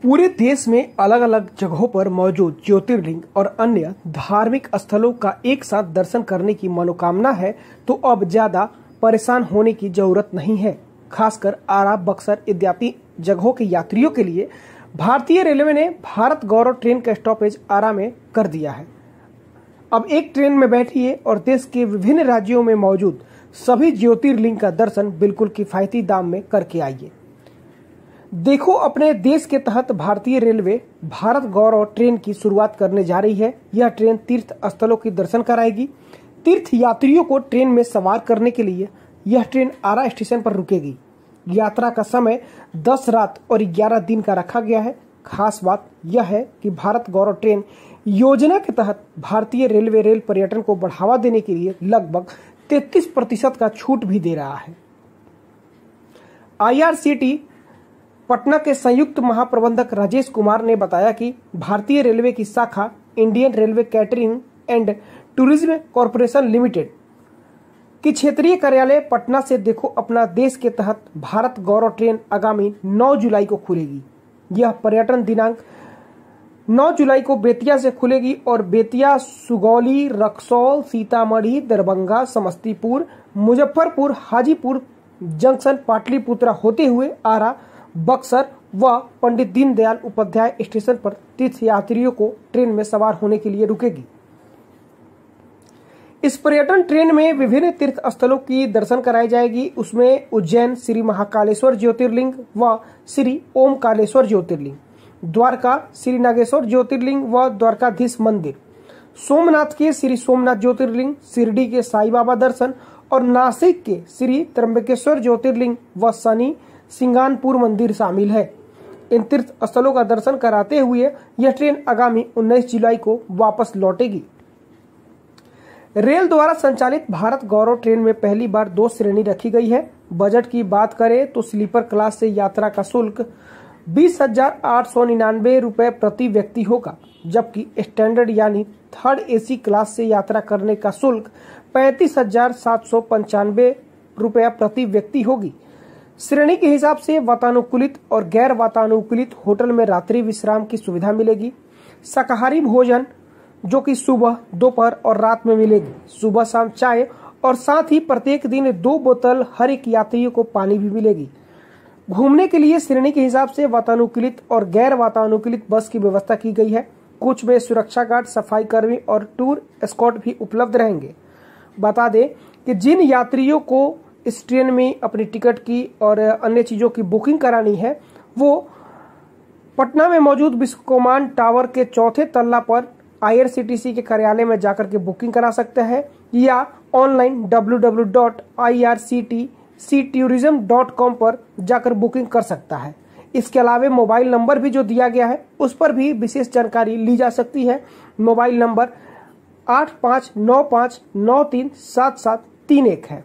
पूरे देश में अलग अलग जगहों पर मौजूद ज्योतिर्लिंग और अन्य धार्मिक स्थलों का एक साथ दर्शन करने की मनोकामना है तो अब ज्यादा परेशान होने की जरूरत नहीं है। खासकर आरा, बक्सर इत्यादि जगहों के यात्रियों के लिए भारतीय रेलवे ने भारत गौरव ट्रेन का स्टॉपेज आरा में कर दिया है। अब एक ट्रेन में बैठिए और देश के विभिन्न राज्यों में मौजूद सभी ज्योतिर्लिंग का दर्शन बिल्कुल किफायती दाम में करके आइए। देखो, अपने देश के तहत भारतीय रेलवे भारत गौरव ट्रेन की शुरुआत करने जा रही है। यह ट्रेन तीर्थ स्थलों की दर्शन कराएगी। तीर्थ यात्रियों को ट्रेन में सवार करने के लिए यह ट्रेन आरा स्टेशन पर रुकेगी। यात्रा का समय 10 रात और 11 दिन का रखा गया है। खास बात यह है कि भारत गौरव ट्रेन योजना के तहत भारतीय रेलवे रेल पर्यटन को बढ़ावा देने के लिए लगभग 33% का छूट भी दे रहा है। IRCT पटना के संयुक्त महाप्रबंधक राजेश कुमार ने बताया कि भारतीय रेलवे की शाखा Indian railway catering and tourism corporation limited की क्षेत्रीय कार्यालय पटना से देखो अपना देश के तहत भारत गौरव ट्रेन आगामी 9 जुलाई को खुलेगी। यह पर्यटन दिनांक 9 जुलाई को बेतिया से खुलेगी और बेतिया, सुगौली, रक्सौल, सीतामढ़ी, दरभंगा, समस्तीपुर, मुजफ्फरपुर, हाजीपुर जंक्शन, पाटलिपुत्रा होते हुए आरा, बक्सर व पंडित दीनदयाल उपाध्याय स्टेशन पर तीर्थ यात्रियों को ट्रेन में सवार होने के लिए रुकेगी। इस पर्यटन ट्रेन में विभिन्न तीर्थ स्थलों की दर्शन कराई जाएगी। उसमें उज्जैन श्री महाकालेश्वर ज्योतिर्लिंग व श्री ओमकालेश्वर ज्योतिर्लिंग, द्वारका श्री नागेश्वर ज्योतिर्लिंग व द्वारकाधीश मंदिर, सोमनाथ के श्री सोमनाथ ज्योतिर्लिंग, शिरडी के साईं बाबा दर्शन और नासिक के श्री त्र्यंबकेश्वर ज्योतिर्लिंग व शनि सिंगानपुर मंदिर शामिल है। इन तीर्थ स्थलों का दर्शन कराते हुए यह ट्रेन आगामी 19 जुलाई को वापस लौटेगी। रेल द्वारा संचालित भारत गौरव ट्रेन में पहली बार 2 श्रेणी रखी गई है। बजट की बात करें तो स्लीपर क्लास से यात्रा का शुल्क 20,899 रुपए प्रति व्यक्ति होगा, जबकि स्टैंडर्ड यानी थर्ड AC क्लास से यात्रा करने का शुल्क 35,795 रुपया प्रति व्यक्ति होगी। श्रेणी के हिसाब से वातानुकूलित और गैर वातानुकूलित होटल में रात्रि विश्राम की सुविधा मिलेगी। शाकाहारी भोजन जो कि सुबह, दोपहर और रात में मिलेगी। सुबह शाम चाय और साथ ही प्रत्येक दिन 2 बोतल हर एक यात्रियों को पानी भी मिलेगी। घूमने के लिए श्रेणी के हिसाब से वातानुकूलित और गैर वातानुकूलित बस की व्यवस्था की गई है। कुछ में सुरक्षा गार्ड, सफाई कर्मी और टूर एस्कॉर्ट भी उपलब्ध रहेंगे। बता दें कि जिन यात्रियों को इस ट्रेन में अपनी टिकट की और अन्य चीज़ों की बुकिंग करानी है वो पटना में मौजूद विश्वकोमान टावर के 4थे तल्ला पर IRCTC के कार्यालय में जाकर के बुकिंग करा सकते हैं या ऑनलाइन www.irctctourism.com पर जाकर बुकिंग कर सकता है। इसके अलावा मोबाइल नंबर भी जो दिया गया है उस पर भी विशेष जानकारी ली जा सकती है। मोबाइल नंबर 8595937731 है।